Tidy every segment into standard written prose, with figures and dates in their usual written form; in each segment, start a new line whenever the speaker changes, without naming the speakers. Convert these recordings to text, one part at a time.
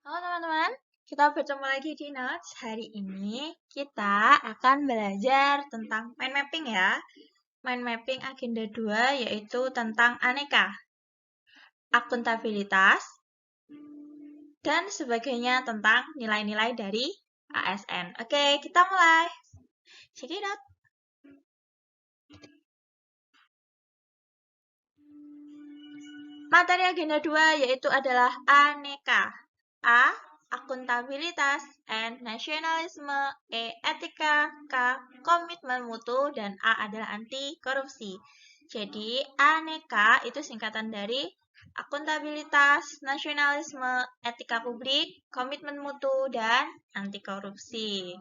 Halo teman-teman, kita bertemu lagi di Notes. Hari ini kita akan belajar tentang mind mapping ya. Mind mapping agenda 2 yaitu tentang aneka, akuntabilitas, dan sebagainya tentang nilai-nilai dari ASN. Oke, kita mulai. Check it out. Materi agenda 2 yaitu adalah aneka. A. Akuntabilitas. N. Nasionalisme. E. Etika. K. Komitmen mutu. Dan A adalah anti korupsi. Jadi aneka itu singkatan dari akuntabilitas, nasionalisme, etika publik, komitmen mutu, dan anti korupsi.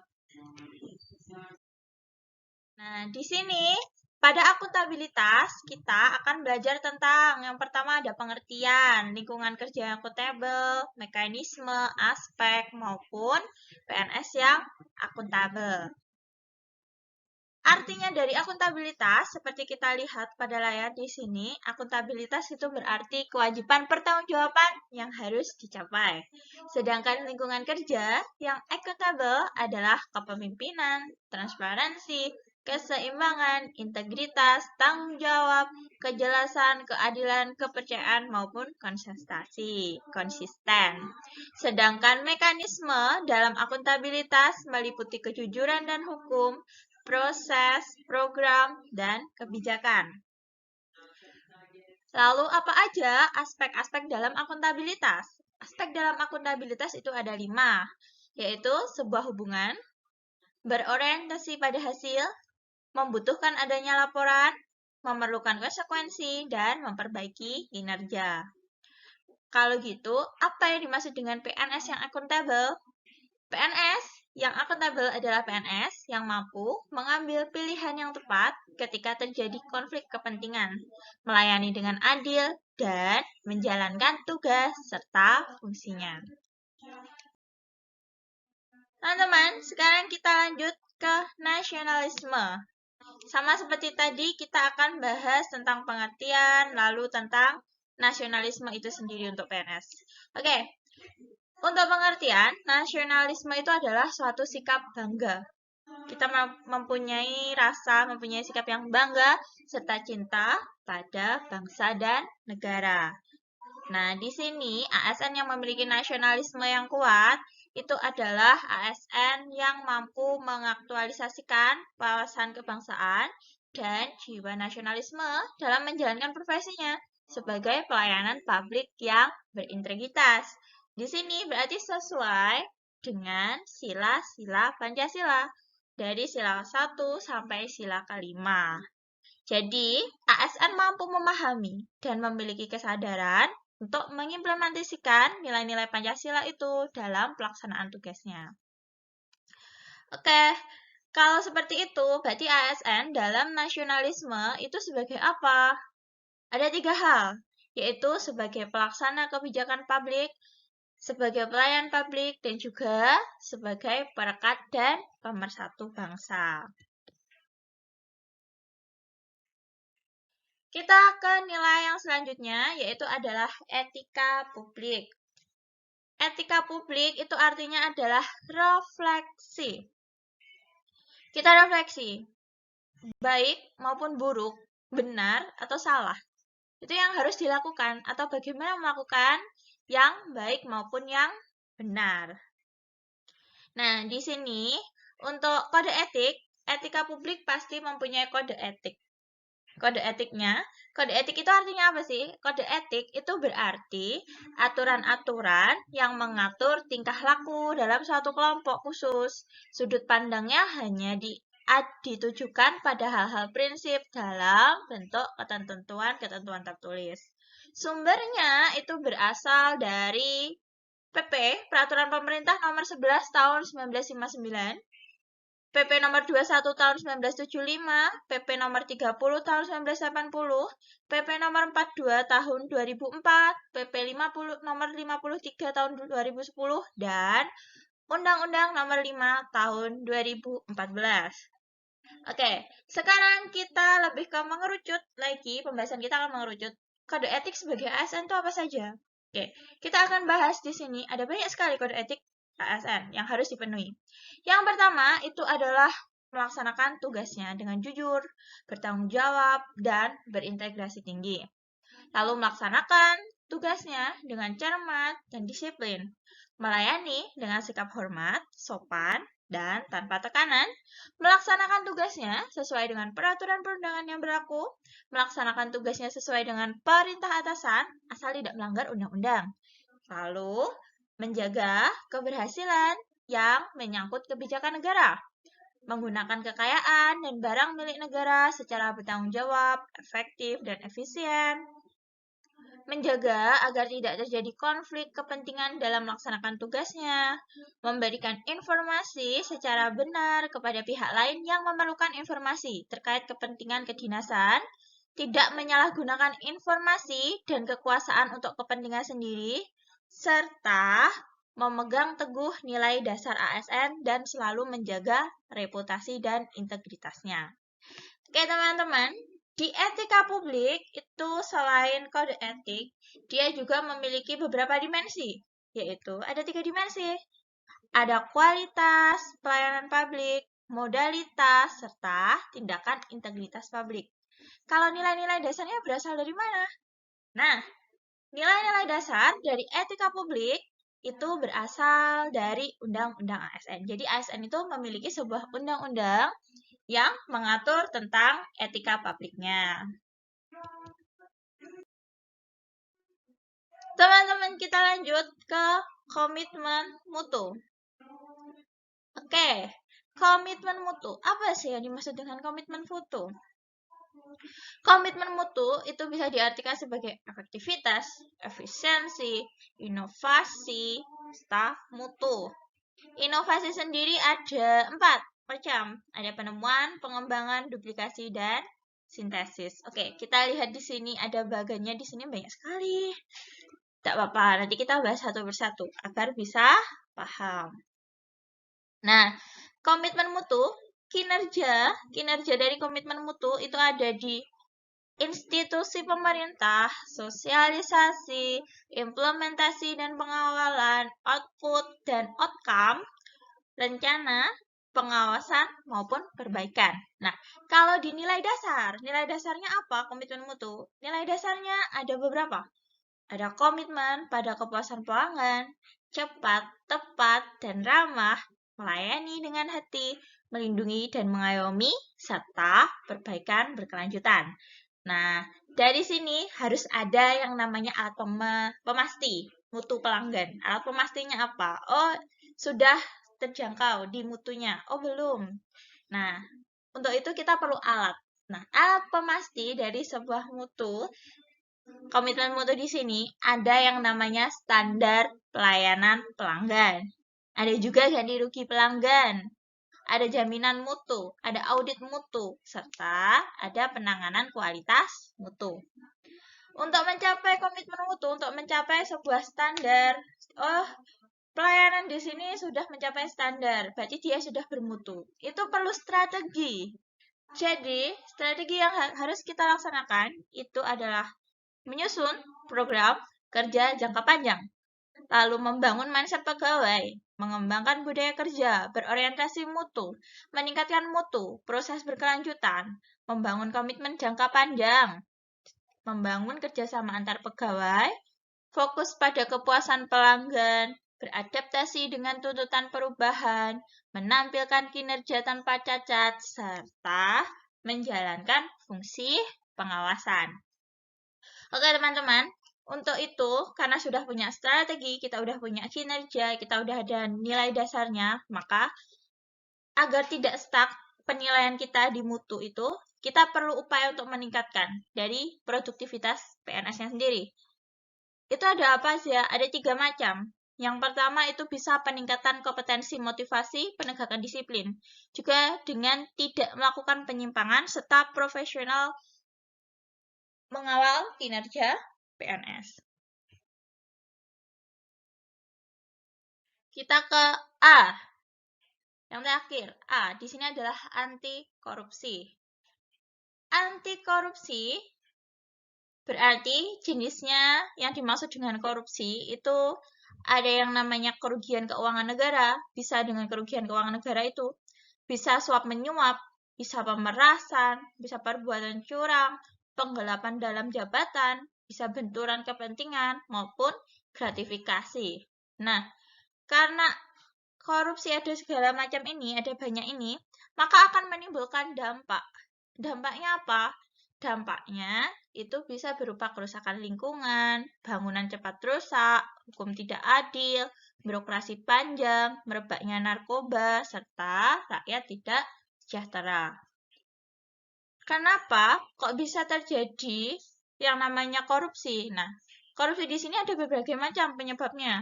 Nah, di sini pada akuntabilitas kita akan belajar tentang yang pertama ada pengertian, lingkungan kerja yang akuntabel, mekanisme, aspek, maupun PNS yang akuntabel. Artinya dari akuntabilitas, seperti kita lihat pada layar di sini, akuntabilitas itu berarti kewajiban pertanggungjawaban yang harus dicapai. Sedangkan lingkungan kerja yang akuntabel adalah kepemimpinan, transparansi, keseimbangan, integritas, tanggung jawab, kejelasan, keadilan, kepercayaan, maupun konsisten. Sedangkan mekanisme dalam akuntabilitas meliputi kejujuran dan hukum, proses, program, dan kebijakan. Lalu apa aja aspek-aspek dalam akuntabilitas? Aspek dalam akuntabilitas itu ada 5, yaitu sebuah hubungan, berorientasi pada hasil, membutuhkan adanya laporan, memerlukan konsekuensi, dan memperbaiki kinerja. Kalau gitu, apa yang dimaksud dengan PNS yang akuntabel? PNS yang akuntabel adalah PNS yang mampu mengambil pilihan yang tepat ketika terjadi konflik kepentingan, melayani dengan adil, dan menjalankan tugas serta fungsinya. Teman-teman, sekarang kita lanjut ke nasionalisme. Sama seperti tadi, kita akan bahas tentang pengertian, lalu tentang nasionalisme itu sendiri untuk PNS. Oke, untuk pengertian, nasionalisme itu adalah suatu sikap bangga. Kita mempunyai sikap yang bangga, serta cinta pada bangsa dan negara. Nah, di sini ASN yang memiliki nasionalisme yang kuat itu adalah ASN yang mampu mengaktualisasikan wawasan kebangsaan dan jiwa nasionalisme dalam menjalankan profesinya sebagai pelayanan publik yang berintegritas. Di sini berarti sesuai dengan sila-sila Pancasila dari sila 1 sampai sila ke-5. Jadi, ASN mampu memahami dan memiliki kesadaran untuk mengimplementasikan nilai-nilai Pancasila itu dalam pelaksanaan tugasnya. Oke, kalau seperti itu, berarti ASN dalam nasionalisme itu sebagai apa? Ada 3 hal, yaitu sebagai pelaksana kebijakan publik, sebagai pelayan publik, dan juga sebagai perekat dan pemersatu bangsa. Kita ke nilai yang selanjutnya, yaitu adalah etika publik. Etika publik itu artinya adalah refleksi. Kita refleksi, baik maupun buruk, benar atau salah. Itu yang harus dilakukan, atau bagaimana melakukan yang baik maupun yang benar. Nah, di sini untuk kode etik, etika publik pasti mempunyai kode etik. Kode etik itu artinya apa sih? Kode etik itu berarti aturan-aturan yang mengatur tingkah laku dalam suatu kelompok khusus. Sudut pandangnya hanya ditujukan pada hal-hal prinsip dalam bentuk ketentuan tertulis. Sumbernya itu berasal dari PP, Peraturan Pemerintah Nomor 11 Tahun 1959, PP Nomor 21 Tahun 1975, PP Nomor 30 Tahun 1980, PP Nomor 42 Tahun 2004, PP Nomor 53 Tahun 2010, dan Undang-Undang Nomor 5 Tahun 2014. Oke, sekarang kita lebih ke mengerucut lagi, pembahasan kita akan mengerucut. Kode etik sebagai ASN itu apa saja? Oke, kita akan bahas di sini ada banyak sekali kode etik ASN yang harus dipenuhi. Yang pertama itu adalah melaksanakan tugasnya dengan jujur, bertanggung jawab, dan berintegrasi tinggi. Lalu melaksanakan tugasnya dengan cermat dan disiplin. Melayani dengan sikap hormat, sopan, dan tanpa tekanan. Melaksanakan tugasnya sesuai dengan peraturan perundangan yang berlaku. Melaksanakan tugasnya sesuai dengan perintah atasan, asal tidak melanggar undang-undang. Lalu, menjaga keberhasilan yang menyangkut kebijakan negara. Menggunakan kekayaan dan barang milik negara secara bertanggung jawab, efektif, dan efisien. Menjaga agar tidak terjadi konflik kepentingan dalam melaksanakan tugasnya, memberikan informasi secara benar kepada pihak lain yang memerlukan informasi terkait kepentingan kedinasan, tidak menyalahgunakan informasi dan kekuasaan untuk kepentingan sendiri, serta memegang teguh nilai dasar ASN dan selalu menjaga reputasi dan integritasnya. Oke teman-teman, di etika publik itu selain kode etik, dia juga memiliki beberapa dimensi, yaitu ada 3 dimensi. Ada kualitas pelayanan publik, modalitas, serta tindakan integritas publik. Kalau nilai-nilai dasarnya berasal dari mana? Nah, nilai-nilai dasar dari etika publik itu berasal dari Undang-Undang ASN. Jadi ASN itu memiliki sebuah undang-undang yang mengatur tentang etika publiknya. Teman-teman, kita lanjut ke komitmen mutu. Oke, komitmen mutu. Apa sih yang dimaksud dengan komitmen mutu? Komitmen mutu itu bisa diartikan sebagai efektivitas, efisiensi, inovasi, serta mutu. Inovasi sendiri ada 4 macam. Ada penemuan, pengembangan, duplikasi, dan sintesis. Oke, kita lihat di sini ada bagannya di sini banyak sekali. Tidak apa-apa, nanti kita bahas satu persatu agar bisa paham. Nah, komitmen mutu, kinerja dari komitmen mutu itu ada di institusi pemerintah, sosialisasi, implementasi dan pengawalan, output dan outcome, rencana, pengawasan, maupun perbaikan. Nah, kalau di nilai dasarnya apa komitmen mutu? Nilai dasarnya ada beberapa. Ada komitmen pada kepuasan pelanggan, cepat, tepat, dan ramah, melayani dengan hati, melindungi dan mengayomi, serta perbaikan berkelanjutan. Nah, dari sini harus ada yang namanya alat pemasti mutu pelanggan. Alat pemastinya apa? Oh, sudah terjangkau di mutunya. Oh, belum. Nah, untuk itu kita perlu alat. Nah, alat pemasti dari sebuah mutu, komitmen mutu di sini ada yang namanya standar pelayanan pelanggan. Ada juga ganti rugi pelanggan. Ada jaminan mutu, ada audit mutu, serta ada penanganan kualitas mutu. Untuk mencapai komitmen mutu, untuk mencapai sebuah standar, pelayanan di sini sudah mencapai standar, berarti dia sudah bermutu. Itu perlu strategi. Jadi, strategi yang harus kita laksanakan itu adalah menyusun program kerja jangka panjang, lalu membangun mindset pegawai, mengembangkan budaya kerja, berorientasi mutu, meningkatkan mutu, proses berkelanjutan, membangun komitmen jangka panjang, membangun kerjasama antar pegawai, fokus pada kepuasan pelanggan, beradaptasi dengan tuntutan perubahan, menampilkan kinerja tanpa cacat, serta menjalankan fungsi pengawasan. Oke teman-teman, untuk itu karena sudah punya strategi, kita udah punya kinerja, kita udah ada nilai dasarnya, maka agar tidak stuck penilaian kita di mutu itu, kita perlu upaya untuk meningkatkan dari produktivitas PNS-nya sendiri. Itu ada apa sih ya? Ada 3 macam. Yang pertama itu bisa peningkatan kompetensi motivasi, penegakan disiplin. Juga dengan tidak melakukan penyimpangan serta profesional mengawal kinerja PNS. Kita ke A. Yang terakhir, A. Di sini adalah anti korupsi. Anti korupsi Berarti jenisnya yang dimaksud dengan korupsi itu ada yang namanya kerugian keuangan negara, bisa dengan kerugian keuangan negara itu bisa suap menyuap, bisa pemerasan, bisa perbuatan curang, penggelapan dalam jabatan, bisa benturan kepentingan maupun gratifikasi. Nah, karena korupsi ada segala macam ini, ada banyak ini, maka akan menimbulkan dampak. Dampaknya apa? Dampaknya itu bisa berupa kerusakan lingkungan, bangunan cepat rusak, hukum tidak adil, birokrasi panjang, merebaknya narkoba, serta rakyat tidak sejahtera. Kenapa kok bisa terjadi yang namanya korupsi? Nah, korupsi di sini ada berbagai macam penyebabnya.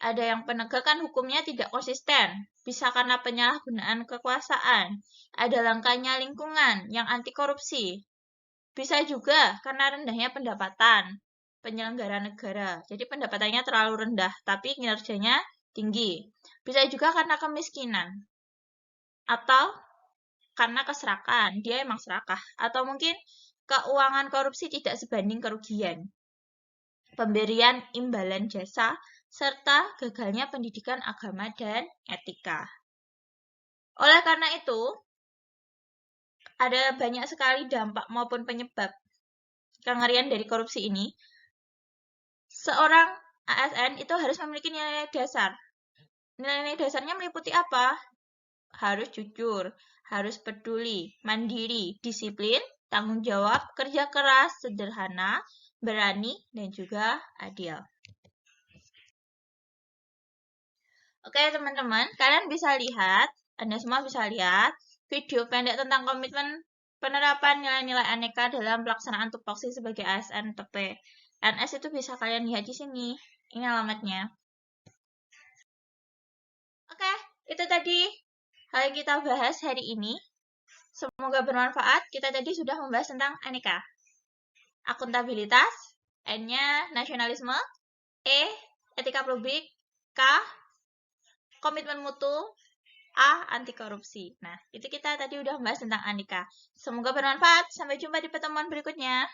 Ada yang penegakan hukumnya tidak konsisten, bisa karena penyalahgunaan kekuasaan. Ada langkahnya lingkungan yang anti korupsi. Bisa juga karena rendahnya pendapatan penyelenggara negara. Jadi pendapatannya terlalu rendah, tapi kinerjanya tinggi. Bisa juga karena kemiskinan. Atau karena keserakahan, dia emang serakah. Atau mungkin keuangan korupsi tidak sebanding kerugian. Pemberian imbalan jasa, serta gagalnya pendidikan agama dan etika. Oleh karena itu, ada banyak sekali dampak maupun penyebab kengerian dari korupsi ini. Seorang ASN itu harus memiliki nilai dasar. Nilai-nilai dasarnya meliputi apa? Harus jujur, harus peduli, mandiri, disiplin, tanggung jawab, kerja keras, sederhana, berani, dan juga adil. Oke teman-teman, kalian bisa lihat, Anda semua bisa lihat video pendek tentang komitmen penerapan nilai-nilai aneka dalam pelaksanaan tupoksi sebagai ASN atau PNS itu bisa kalian lihat di sini. Ini alamatnya. Oke, itu tadi hal yang kita bahas hari ini. Semoga bermanfaat. Kita tadi sudah membahas tentang aneka. Akuntabilitas, N-nya nasionalisme, E, etika publik, K, komitmen mutu, A, anti korupsi. Nah, itu kita tadi udah membahas tentang aneka. Semoga bermanfaat. Sampai jumpa di pertemuan berikutnya.